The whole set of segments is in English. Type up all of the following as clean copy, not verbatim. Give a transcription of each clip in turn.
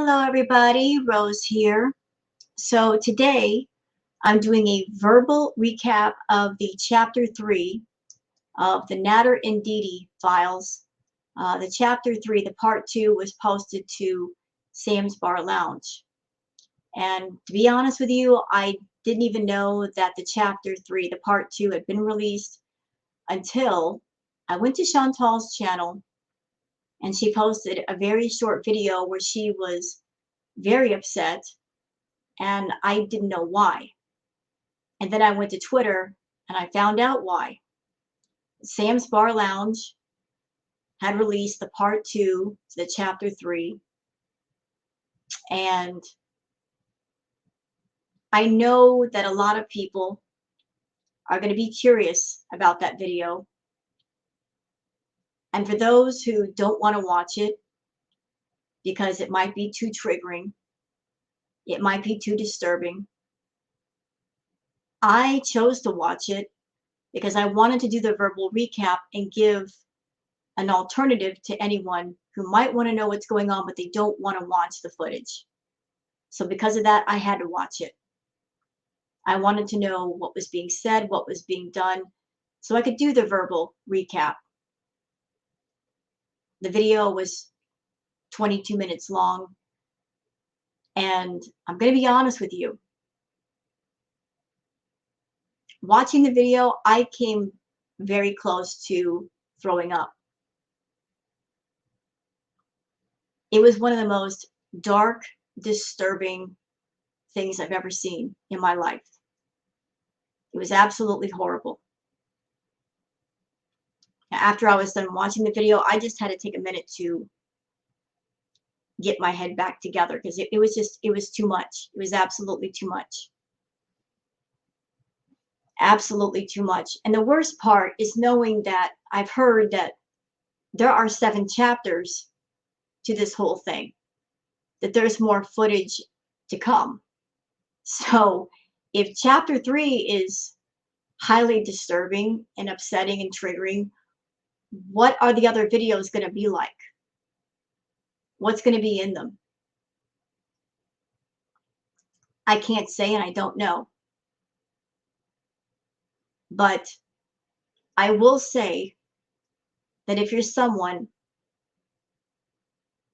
Hello everybody, Rose here. So today I'm doing a verbal recap of the chapter 3 of the Nadar and Dede files. The chapter 3, the part 2 was posted to Sam's Bar Lounge. And to be honest with you, I didn't even know that the chapter 3, the part 2 had been released until I went to Chantal's channel and she posted a very short video where she was very upset and I didn't know why. And then I went to Twitter and I found out why. Sam's Bar Lounge had released the part 2 to the chapter 3, and I know that a lot of people are going to be curious about that video. And for those who don't want to watch it because it might be too triggering, it might be too disturbing, I chose to watch it because I wanted to do the verbal recap and give an alternative to anyone who might want to know what's going on, but they don't want to watch the footage. So because of that, I had to watch it. I wanted to know what was being said, what was being done, so I could do the verbal recap. The video was 22 minutes long, and I'm going to be honest with you. Watching the video, I came very close to throwing up. It was one of the most dark, disturbing things I've ever seen in my life. It was absolutely horrible. After I was done watching the video, I just had to take a minute to get my head back together because it was too much. It was absolutely too much. Absolutely too much. And the worst part is knowing that I've heard that there are 7 chapters to this whole thing, that there's more footage to come. So if chapter 3 is highly disturbing and upsetting and triggering, what are the other videos going to be like? What's going to be in them? I can't say and I don't know. But I will say that if you're someone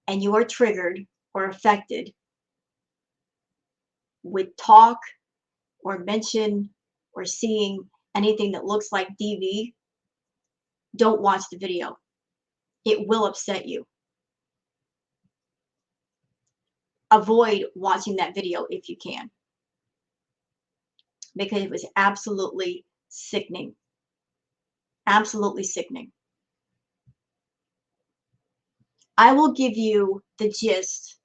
and you are triggered or affected with talk or mention or seeing anything that looks like DV, don't watch the video. It will upset you. Avoid watching that video if you can, because it was absolutely sickening. Absolutely sickening. I will give you the gist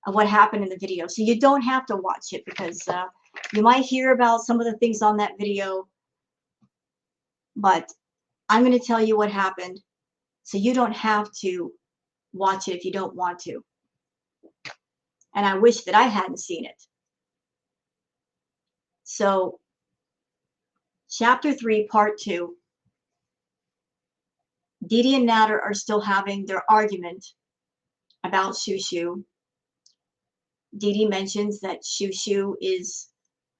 of what happened in the video, so you don't have to watch it, because you might hear about some of the things on that video, but I'm going to tell you what happened, so you don't have to watch it if you don't want to. And I wish that I hadn't seen it. So, chapter 3, part 2. Dede and Nadar are still having their argument about Shushu. Dede mentions that Shushu is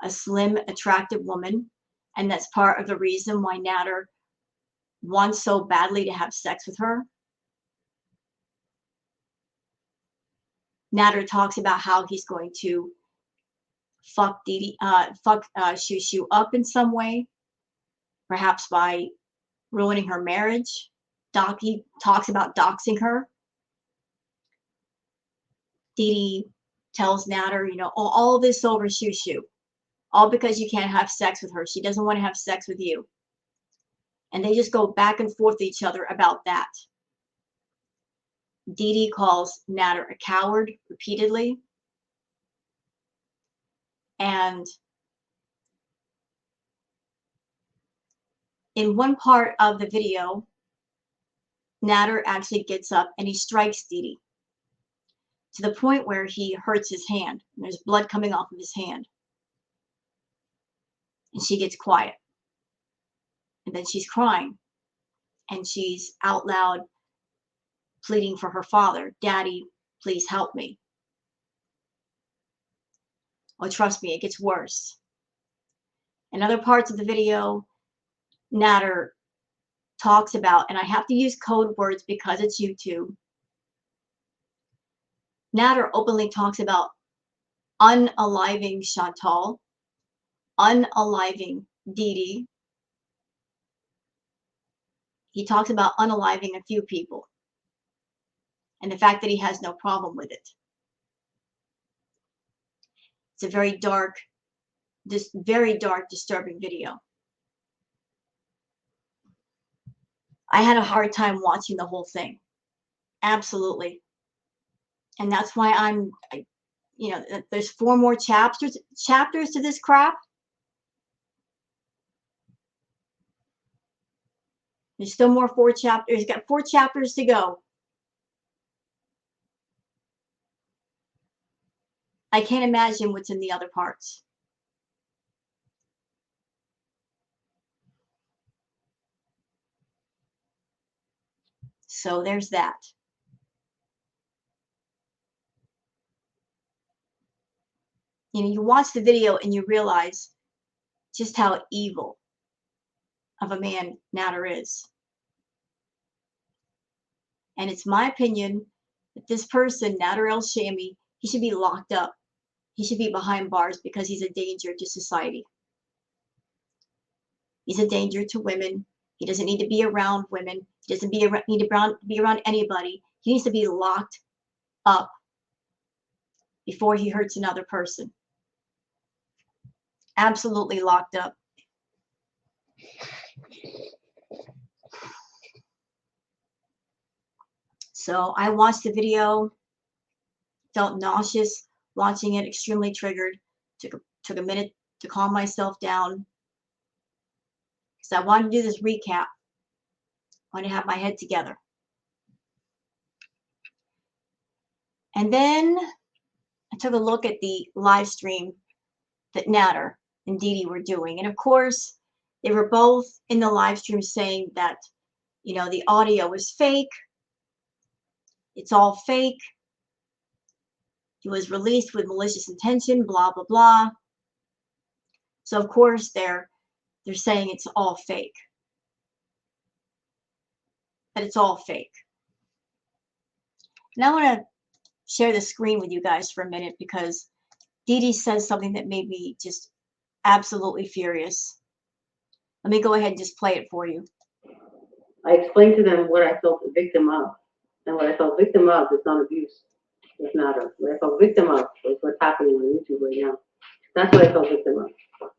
a slim, attractive woman, and that's part of the reason why Nadar wants so badly to have sex with her. Nadar talks about how he's going to fuck Shushu up in some way, perhaps by ruining her marriage. He talks about doxing her. Dede tells Nadar, you know, all this over Shushu, all because you can't have sex with her. She doesn't want to have sex with you. And they just go back and forth with each other about that. Dede calls Nadar a coward repeatedly. And in one part of the video, Nadar actually gets up and he strikes Dede to the point where he hurts his hand. And there's blood coming off of his hand. And she gets quiet. And then she's crying. And she's out loud pleading for her father. Daddy, please help me. Oh, trust me, it gets worse. In other parts of the video, Nadar talks about, and I have to use code words because it's YouTube. Nadar openly talks about unaliving Chantal, unaliving Dede. He talks about unaliving a few people and the fact that he has no problem with it. It's a very dark, disturbing video. I had a hard time watching the whole thing. Absolutely. And that's why you know, there's 4 more chapters to this crap. There's still more 4 chapters. He's got 4 chapters to go. I can't imagine what's in the other parts. So there's that. You know, you watch the video and you realize just how evil of a man Nadar is. And it's my opinion that this person, Nadar El-Shami, he should be locked up. He should be behind bars because he's a danger to society. He's a danger to women. He doesn't need to be around women. He doesn't need to be around anybody. He needs to be locked up before he hurts another person. Absolutely locked up. So I watched the video, felt nauseous watching it, extremely triggered. Took a minute to calm myself down because I wanted to do this recap. I wanted to have my head together. And then I took a look at the live stream that Nadar and Dede were doing. And of course, they were both in the live stream saying that, you know, the audio was fake. It's all fake. He was released with malicious intention, blah, blah, blah. So of course they're saying it's all fake. That it's all fake. And I want to share the screen with you guys for a minute because Dede says something that made me just absolutely furious. Let me go ahead and just play it for you. I explained to them what I felt the victim of. And what I felt victim of is not abuse. It's not a, what I felt victim of is what's happening on YouTube right now. That's what I felt victim of.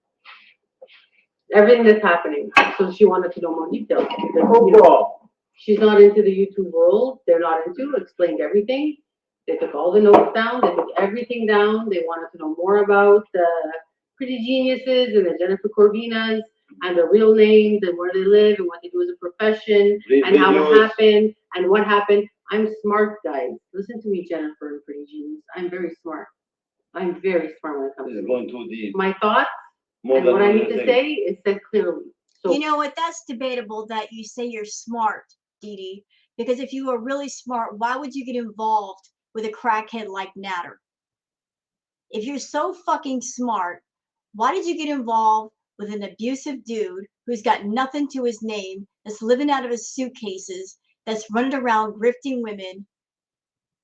Everything that's happening. So she wanted to know more details. Because, you know, she's not into the YouTube world. They're not into. Explained everything. They took all the notes down. They took everything down. They wanted to know more about the Pretty Geniuses and the Jennifer Corvinas and their real names and where they live and what they do as a profession and how it happened and what happened. I'm smart, guys. Listen to me, Jennifer and Pretty Genius. I'm very smart. I'm very smart when it comes to going too deep. my thoughts and what I need to say is said clearly. So, you know what? That's debatable that you say you're smart, Dede, because if you were really smart, why would you get involved with a crackhead like Nadar? If you're so fucking smart, why did you get involved with an abusive dude who's got nothing to his name, that's living out of his suitcases, that's running around grifting women,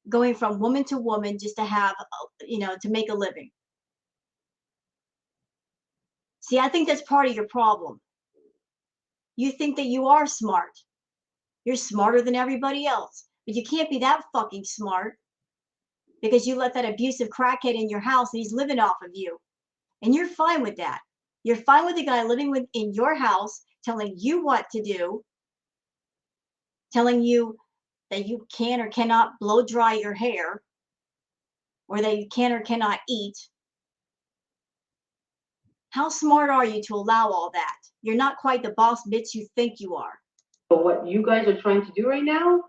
going from woman to woman just to have, you know, to make a living? See, I think that's part of your problem. You think that you are smart. You're smarter than everybody else, but you can't be that fucking smart because you let that abusive crackhead in your house and he's living off of you. And you're fine with that. You're fine with the guy living in your house, telling you what to do, telling you that you can or cannot blow dry your hair, or that you can or cannot eat. How smart are you to allow all that? You're not quite the boss bitch you think you are. what you guys are trying to do right now,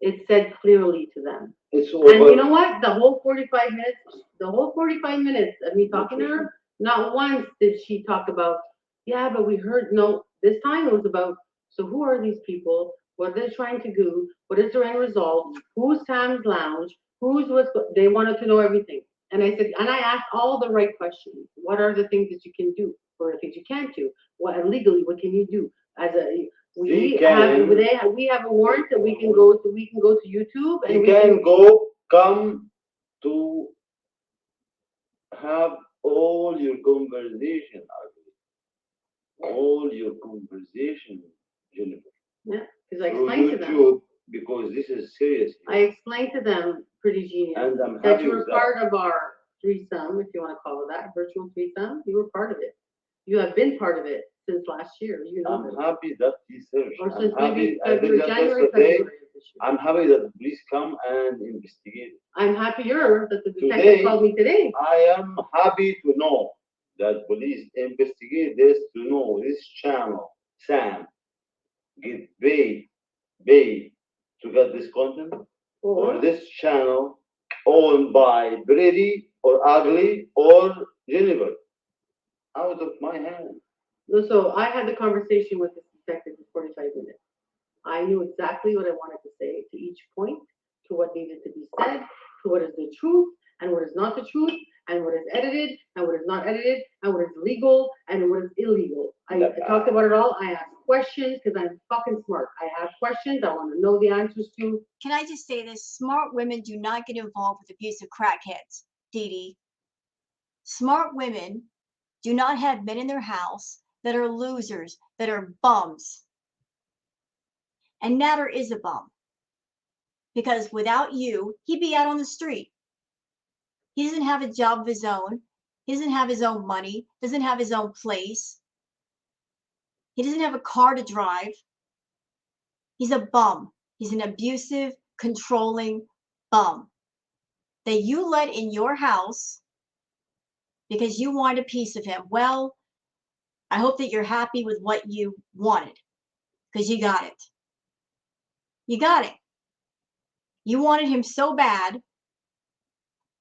it's said clearly to them. It's And you know what? The whole 45 minutes of me talking to her, not once did she talk about, yeah, but we heard, no, this time it was about, so who are these people? What are they trying to do? What is their end result? Who's Sam's Lounge? Who's what's, they wanted to know everything. And I said, and I asked all the right questions. What are the things that you can do? What are the things you can't do? What legally, what can you do? As a we have a warrant that we can go to YouTube and you we can go come to have all your conversation, all your conversation, Jennifer. Yeah, because I Through explained to them. YouTube, because this is serious. I explained to them, pretty genius, And I'm that happy you were with that. part of our threesome, if you want to call it that, virtual threesome. You were part of it. You have been part of it since last year. You know I'm this. happy that research. Or I'm since maybe happy. I think February, that January, yesterday, February of this year. I'm happy that the police come and investigate. I'm happier that the detective Today, called me today. I am happy to know that police investigate this to know this channel, Sam, get paid to get this content, or this channel owned by Brady or Ugly or Jennifer. Out of my hand. So I had the conversation with this detective for 45 minutes. I knew exactly what I wanted to say to each point, to what needed to be said, to what is the truth and what is not the truth, and what is edited and what is not edited, and what is legal and what is illegal. I talked about it all. I asked questions because I'm fucking smart. I have questions I want to know the answers to. Can I just say this? Smart women do not get involved with abusive crackheads, Deedee. Smart women do not have men in their house that are losers, that are bums. And Nadar is a bum. Because without you, he'd be out on the street. He doesn't have a job of his own. He doesn't have his own money, doesn't have his own place. He doesn't have a car to drive. He's a bum. He's an abusive, controlling bum that you let in your house because you wanted a piece of him. Well, I hope that you're happy with what you wanted because you got it. You got it. You wanted him so bad.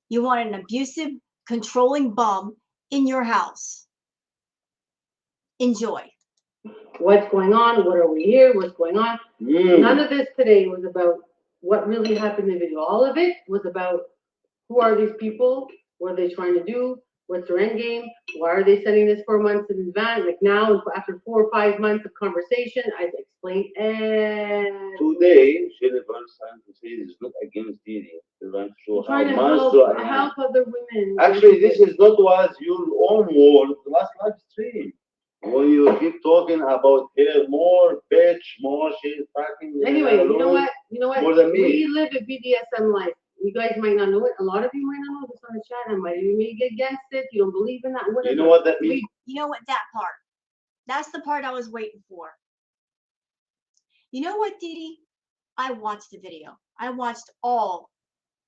You wanted an abusive, controlling bum in your house. Enjoy. What's going on? What are we here? What's going on? None of this today was about what really happened in the video. All of it was about who are these people? What are they trying to do? What's their end game? Why are they sending this 4 months in advance? Like now, after 4 or 5 months of conversation, I've explained everything. Today, Jennifer is trying to say it's not against Dede. They're trying to show how Trying to monster I am. help other women. Actually, this is not was your own word last live stream. When you keep talking about her more bitch, more she's fucking. Anyway, you know what? More than me. We live a BDSM life. You guys might not know it. A lot of you might not know this on the chat. And you may get against it. You don't believe in that. Whatever. You know what that means? You know what? That part. That's the part I was waiting for. You know what, Deedee? I watched the video. I watched all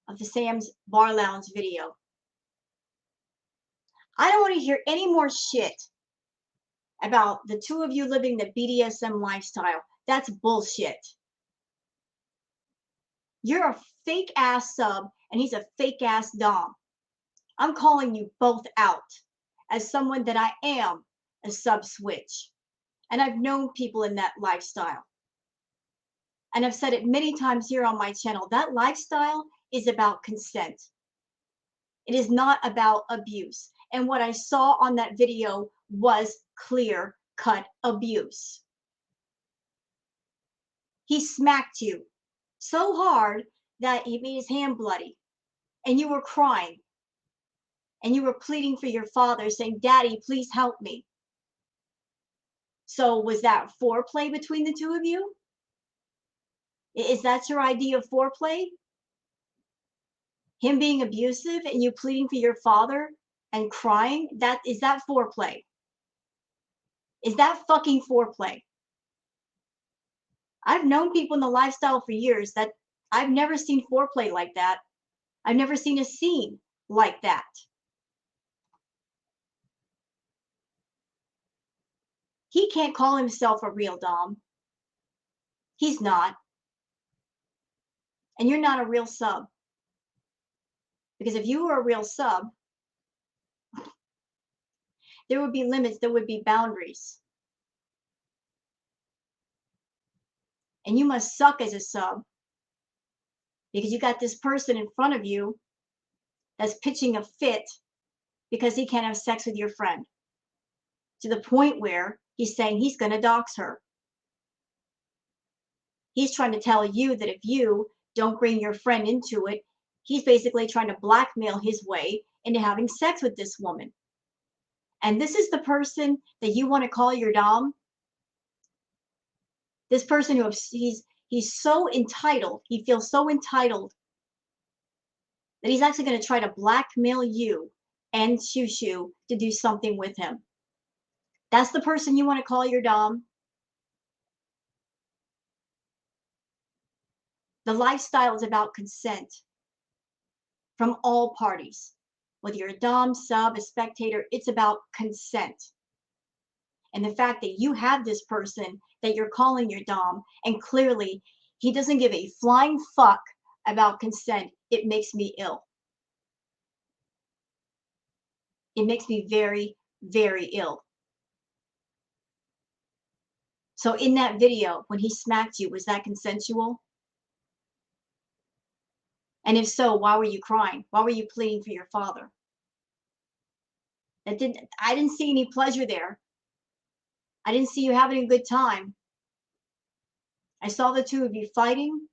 of the Sam's Bar Lounge video. I don't want to hear any more shit about the two of you living the BDSM lifestyle. That's bullshit. You're a fake ass sub and he's a fake ass dom. I'm calling you both out as someone that I am a sub switch. And I've known people in that lifestyle. And I've said it many times here on my channel. That lifestyle is about consent. It is not about abuse. And what I saw on that video was clear-cut abuse. He smacked you so hard that he made his hand bloody. And you were crying. And you were pleading for your father, saying, "Daddy, please help me." So was that foreplay between the two of you? Is that your idea of foreplay? Him being abusive and you pleading for your father and crying? Is that foreplay? Is that fucking foreplay? I've known people in the lifestyle for years that I've never seen foreplay like that. I've never seen a scene like that. He can't call himself a real dom. He's not. And you're not a real sub. Because if you were a real sub, there would be limits, there would be boundaries. And you must suck as a sub because you got this person in front of you that's pitching a fit because he can't have sex with your friend, to the point where he's saying he's going to dox her. He's trying to tell you that if you don't bring your friend into it, he's basically trying to blackmail his way into having sex with this woman. And this is the person that you want to call your dom? This person who he's so entitled, he feels so entitled that he's actually going to try to blackmail you and Shushu to do something with him. That's the person you want to call your dom? The lifestyle is about consent from all parties. Whether you're a dom, sub, a spectator, it's about consent. And the fact that you have this person that you're calling your dom, and clearly he doesn't give a flying fuck about consent, it makes me ill. It makes me very, very ill. So in that video, when he smacked you, was that consensual? And if so, why were you crying? Why were you pleading for your father? I didn't see any pleasure there. I didn't see you having a good time. I saw the two of you fighting.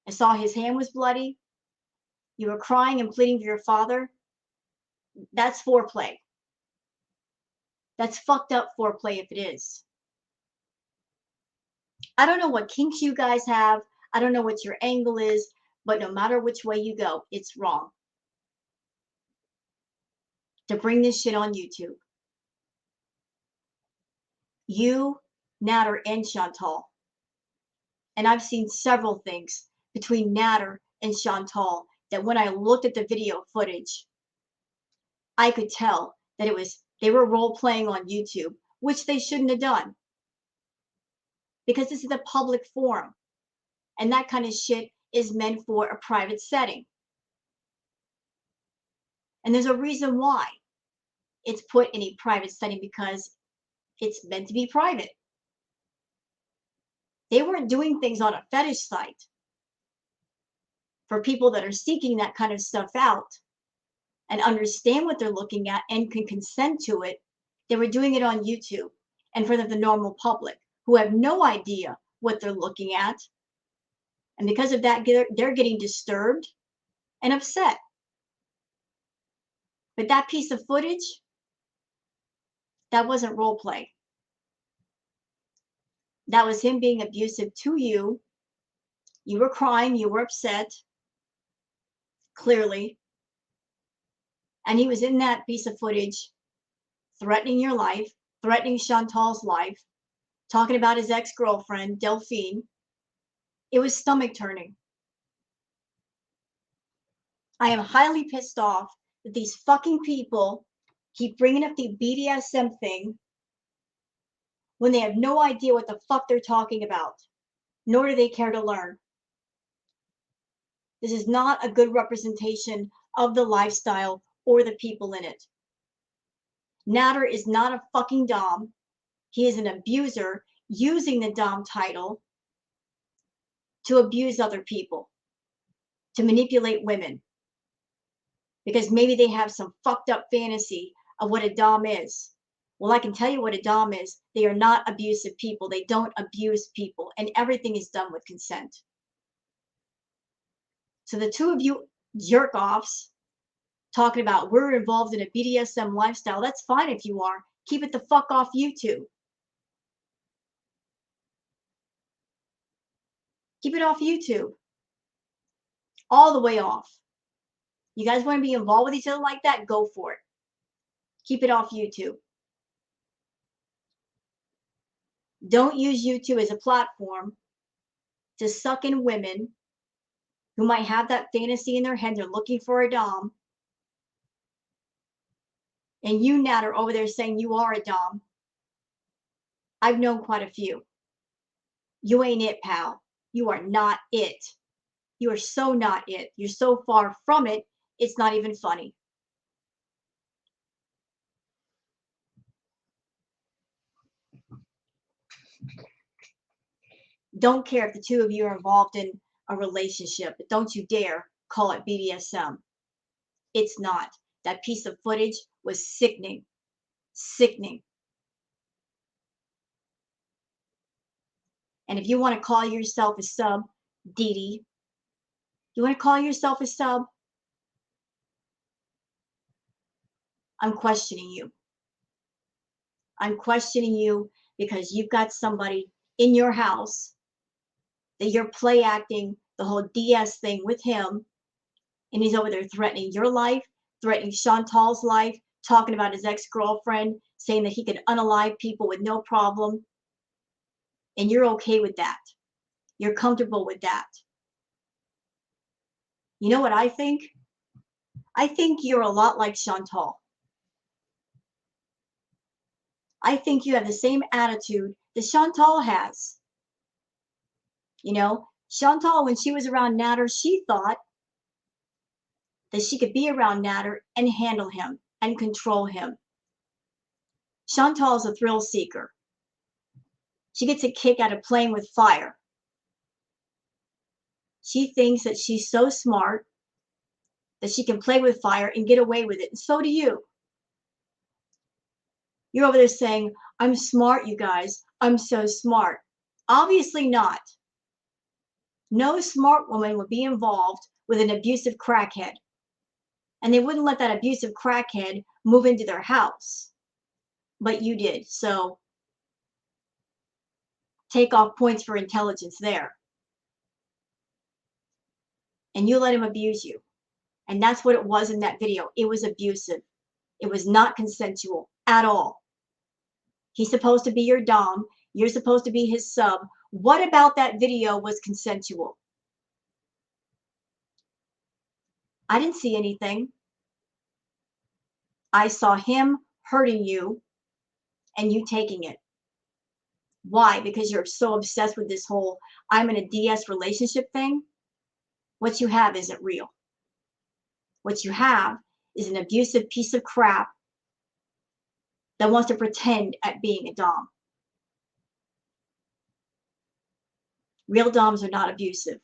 I saw his hand was bloody. You were crying and pleading for your father. That's foreplay. That's fucked up foreplay if it is. I don't know what kinks you guys have. I don't know what your angle is, but no matter which way you go, it's wrong to bring this shit on YouTube. You, Nadar, and Chantal. And I've seen several things between Nadar and Chantal that when I looked at the video footage, I could tell that they were role playing on YouTube, which they shouldn't have done. Because this is a public forum. And that kind of shit is meant for a private setting. And there's a reason why it's put in a private setting, because it's meant to be private. They weren't doing things on a fetish site for people that are seeking that kind of stuff out and understand what they're looking at and can consent to it. They were doing it on YouTube in front of the normal public who have no idea what they're looking at. And because of that, they're getting disturbed and upset. But that piece of footage, that wasn't role play. That was him being abusive to you. You were crying, you were upset, clearly. And he was in that piece of footage threatening your life, threatening Chantal's life, talking about his ex-girlfriend, Delphine. It was stomach turning. I am highly pissed off that these fucking people keep bringing up the BDSM thing when they have no idea what the fuck they're talking about, nor do they care to learn. This is not a good representation of the lifestyle or the people in it. Nadar is not a fucking dom. He is an abuser using the dom title to abuse other people, to manipulate women, because maybe they have some fucked up fantasy of what a dom is. Well, I can tell you what a dom is. They are not abusive people. They don't abuse people, and everything is done with consent. So the two of you jerk offs talking about we're involved in a BDSM lifestyle, that's fine if you are. Keep it the fuck off YouTube. Keep it off YouTube. All the way off. You guys want to be involved with each other like that? Go for it. Keep it off YouTube. Don't use YouTube as a platform to suck in women who might have that fantasy in their head. They're looking for a dom. And you, Nat, are over there saying you are a dom. I've known quite a few. You ain't it, pal. You are not it. You are so not it. You're so far from it, it's not even funny. Don't care if the two of you are involved in a relationship, but don't you dare call it BDSM. It's not. That piece of footage was sickening. Sickening. And if you want to call yourself a sub, Deedee, you want to call yourself a sub? I'm questioning you. I'm questioning you because you've got somebody in your house that you're play acting the whole DS thing with him, and he's over there threatening your life, threatening Chantal's life, talking about his ex-girlfriend, saying that he could unalive people with no problem, and you're okay with that. You're comfortable with that. You know what I think? I think you're a lot like Chantal. I think you have the same attitude that Chantal has. You know, Chantal, when she was around Nadar, she thought that she could be around Nadar and handle him and control him. Chantal is a thrill seeker. She gets a kick out of playing with fire. She thinks that she's so smart that she can play with fire and get away with it. And so do you. You're over there saying, I'm smart, you guys. I'm so smart. Obviously not. No smart woman would be involved with an abusive crackhead. And they wouldn't let that abusive crackhead move into their house. But you did. So take off points for intelligence there. And you let him abuse you. And that's what it was in that video. It was abusive. It was not consensual at all. He's supposed to be your dom. You're supposed to be his sub. What about that video was consensual? I didn't see anything. I saw him hurting you and you taking it. Why? Because you're so obsessed with this whole I'm in a DS relationship thing. What you have isn't real. What you have is an abusive piece of crap that wants to pretend at being a dom. Real doms are not abusive.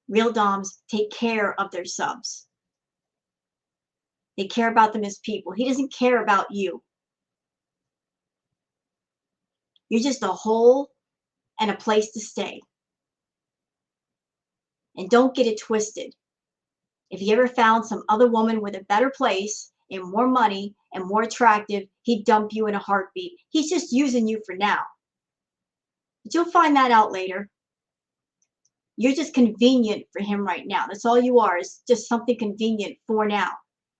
Real doms take care of their subs. They care about them as people. He doesn't care about you. You're just a hole and a place to stay. And don't get it twisted. If he ever found some other woman with a better place and more money and more attractive, he'd dump you in a heartbeat. He's just using you for now. But you'll find that out later. You're just convenient for him right now. That's all you are, is just something convenient for now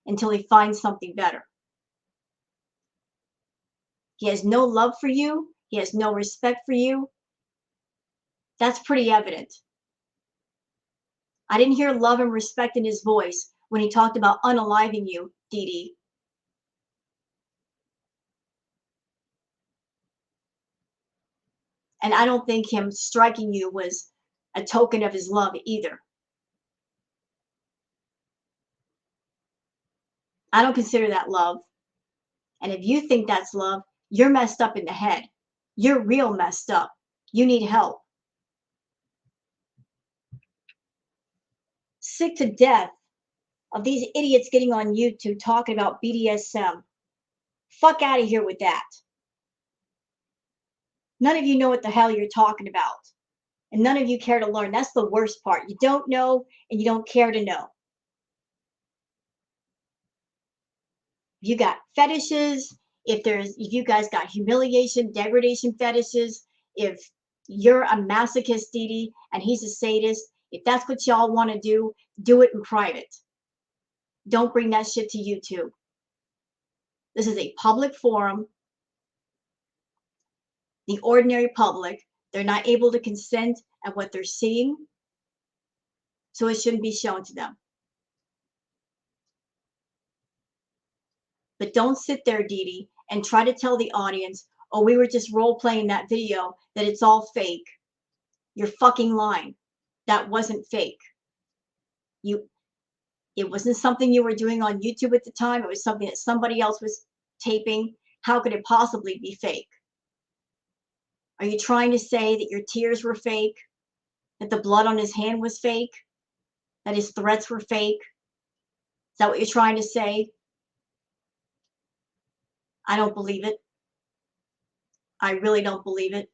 until he finds something better. He has no love for you. He has no respect for you. That's pretty evident. I didn't hear love and respect in his voice when he talked about unaliving you, Deedee. And I don't think him striking you was a token of his love either. I don't consider that love. And if you think that's love, you're messed up in the head. You're real messed up. You need help. Sick to death of these idiots getting on YouTube talking about BDSM. Fuck out of here with that. None of you know what the hell you're talking about. And none of you care to learn. That's the worst part. You don't know and you don't care to know. You got fetishes, if you guys got humiliation, degradation fetishes, if you're a masochist, Deedee, and he's a sadist, if that's what y'all want to do it in private. Don't bring that shit to YouTube. This is a public forum. The ordinary public, they're not able to consent at what they're seeing, so it shouldn't be shown to them. But don't sit there, Deedee, and try to tell the audience, oh, we were just role-playing that video, that it's all fake. You're fucking lying. That wasn't fake. It wasn't something you were doing on YouTube at the time. It was something that somebody else was taping. How could it possibly be fake? Are you trying to say that your tears were fake? That the blood on his hand was fake? That his threats were fake? Is that what you're trying to say? I don't believe it. I really don't believe it.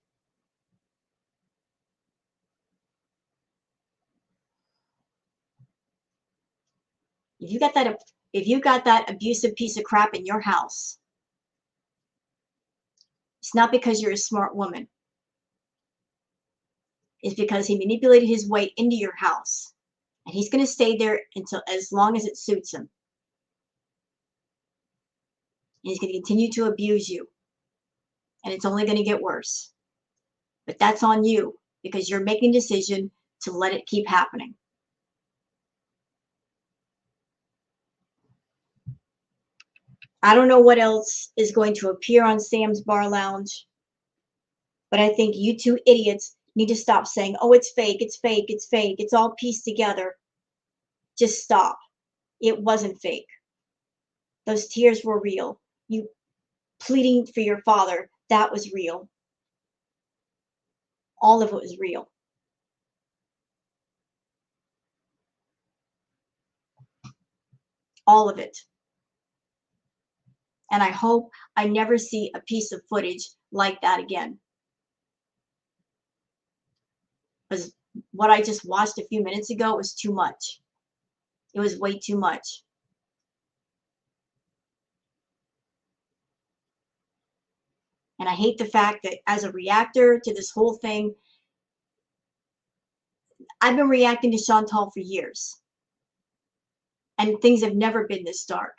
If you got that abusive piece of crap in your house, it's not because you're a smart woman. It's because he manipulated his way into your house. And he's going to stay there until as long as it suits him. And he's going to continue to abuse you. And it's only going to get worse. But that's on you because you're making a decision to let it keep happening. I don't know what else is going to appear on Sam's Bar Lounge, but I think you two idiots need to stop saying, oh, it's fake, it's fake, it's fake, it's all pieced together. Just stop. It wasn't fake. Those tears were real. You pleading for your father, that was real. All of it was real. All of it. And I hope I never see a piece of footage like that again. Because what I just watched a few minutes ago was too much. It was way too much. And I hate the fact that as a reactor to this whole thing, I've been reacting to Chantal for years. And things have never been this dark.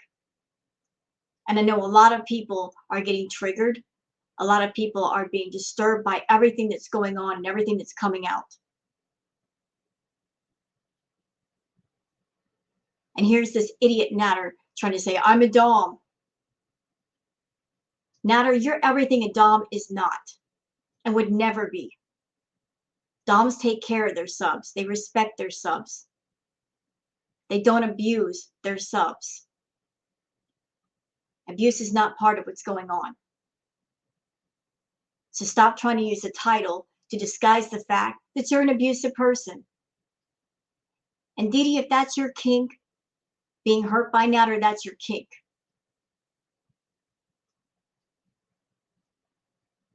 And I know a lot of people are getting triggered. A lot of people are being disturbed by everything that's going on and everything that's coming out. And here's this idiot Nadar trying to say, I'm a Dom. Nadar, you're everything a Dom is not and would never be. Doms take care of their subs. They respect their subs. They don't abuse their subs. Abuse is not part of what's going on. So stop trying to use the title to disguise the fact that you're an abusive person. And Dede, if that's your kink, being hurt by Nadar, that's your kink.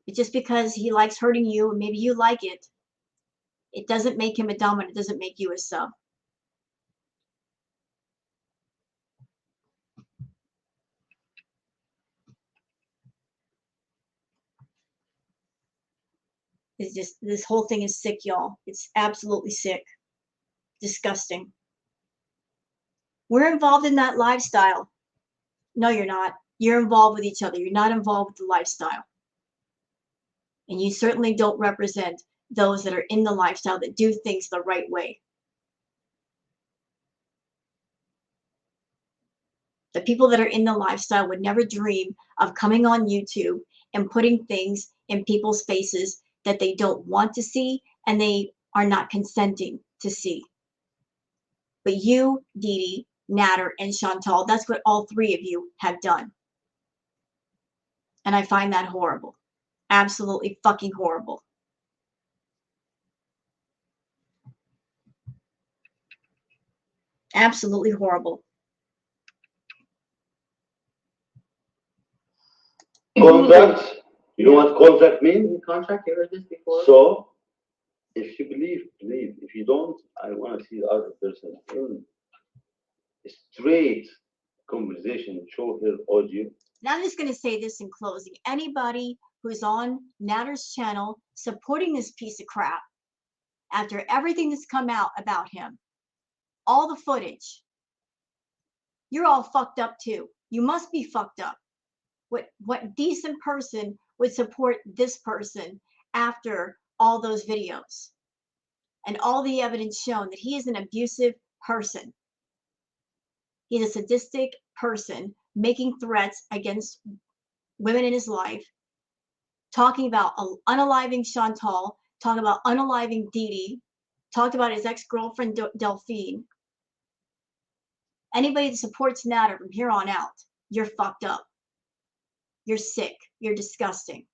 But just because he likes hurting you, and maybe you like it, it doesn't make him a dominant. It doesn't make you a sub. It's just, this whole thing is sick, y'all. It's absolutely sick. Disgusting. We're involved in that lifestyle. No, you're not. You're involved with each other. You're not involved with the lifestyle. And you certainly don't represent those that are in the lifestyle that do things the right way. The people that are in the lifestyle would never dream of coming on YouTube and putting things in people's faces that they don't want to see and they are not consenting to see. But you, Dede, Nadar, and Chantal, that's what all three of you have done. And I find that horrible. Absolutely fucking horrible. Absolutely horrible. Contract. You know what contract means? In contract, you heard this before? So, if you believe, believe. If you don't, I want to see the other person in straight conversation. Show her audio. And I'm just going to say this in closing. Anybody who's on Nadar's channel supporting this piece of crap, after everything that's come out about him, all the footage, you're all fucked up too. You must be fucked up. What decent person would support this person after all those videos and all the evidence shown that he is an abusive person? He's a sadistic person making threats against women in his life, talking about unaliving Chantal, talking about unaliving Dede, talked about his ex-girlfriend Delphine. Anybody that supports Nadar from here on out, you're fucked up. You're sick. You're disgusting.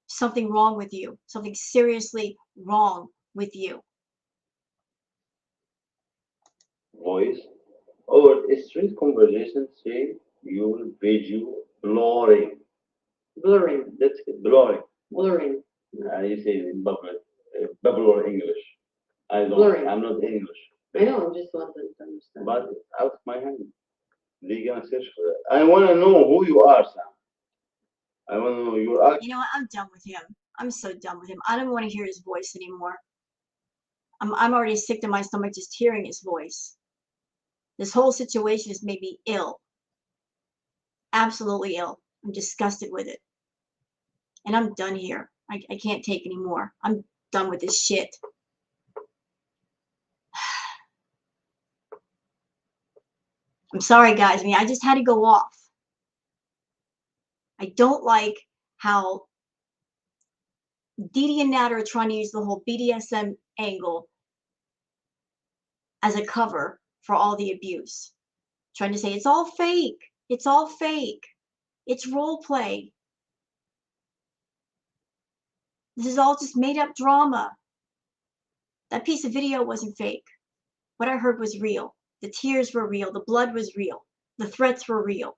Something wrong with you. Something seriously wrong with you. voice or a straight conversation, say your video blurring. Blurring, That's it, blurring. blurring, You say it in bubble or English. I don't. Blurring. I'm not English. I know, I'm just wanting to understand. But it's out of my hand. They gonna search for that. I wanna know who you are, Sam. I wanna know your act. You know what? I'm done with him. I'm so done with him. I don't want to hear his voice anymore. I'm already sick to my stomach just hearing his voice. This whole situation has made me ill. Absolutely ill. I'm disgusted with it. And I'm done here. I can't take anymore. I'm done with this shit. I'm sorry, guys. I mean, I just had to go off. I don't like how Dede and Nadar are trying to use the whole BDSM angle as a cover for all the abuse. Trying to say it's all fake. It's all fake. It's role play. This is all just made up drama. That piece of video wasn't fake. What I heard was real. The tears were real. The blood was real. The threats were real.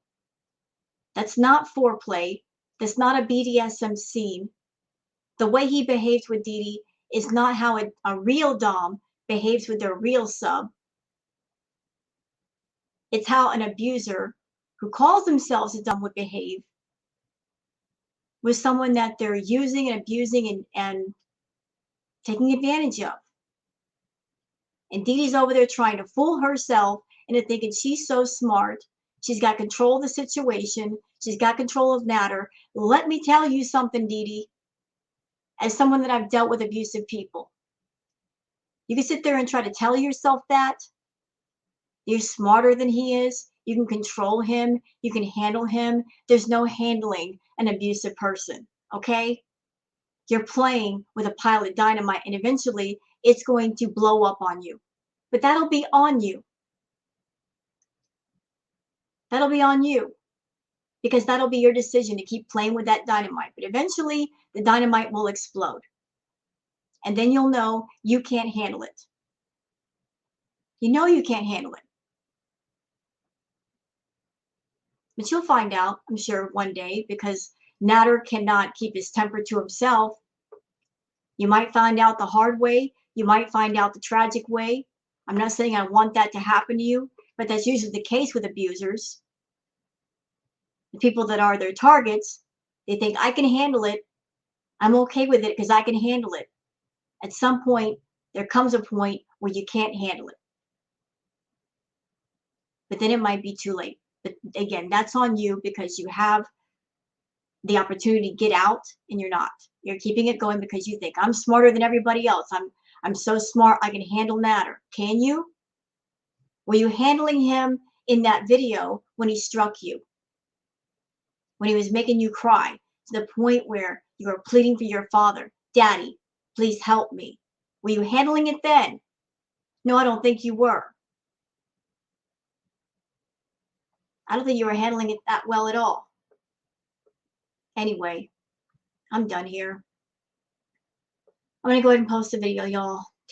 That's not foreplay. That's not a BDSM scene. The way he behaved with Dede is not how a real Dom behaves with their real sub. It's how an abuser who calls themselves a Dom would behave with someone that they're using and abusing and taking advantage of. And Dede's over there trying to fool herself into thinking she's so smart. She's got control of the situation. She's got control of Nadar. Let me tell you something, Dede. As someone that I've dealt with abusive people, you can sit there and try to tell yourself that you're smarter than he is. You can control him. You can handle him. There's no handling an abusive person, okay? You're playing with a pile of dynamite, and eventually it's going to blow up on you. But that'll be on you. That'll be on you. Because that'll be your decision to keep playing with that dynamite. But eventually, the dynamite will explode. And then you'll know you can't handle it. You know you can't handle it. But you'll find out, I'm sure, one day, because Nadar cannot keep his temper to himself. You might find out the hard way. You might find out the tragic way. I'm not saying I want that to happen to you, but that's usually the case with abusers. The people that are their targets, they think, I can handle it. I'm okay with it because I can handle it. At some point, there comes a point where you can't handle it. But then it might be too late. But again, that's on you because you have the opportunity to get out and you're not. You're keeping it going because you think, I'm smarter than everybody else. I'm so smart, I can handle Nadar. Can you? Were you handling him in that video when he struck you? When he was making you cry to the point where you were pleading for your father, Daddy, please help me. Were you handling it then? No, I don't think you were. I don't think you were handling it that well at all. Anyway, I'm done here. I'm going to go ahead and post a video, y'all.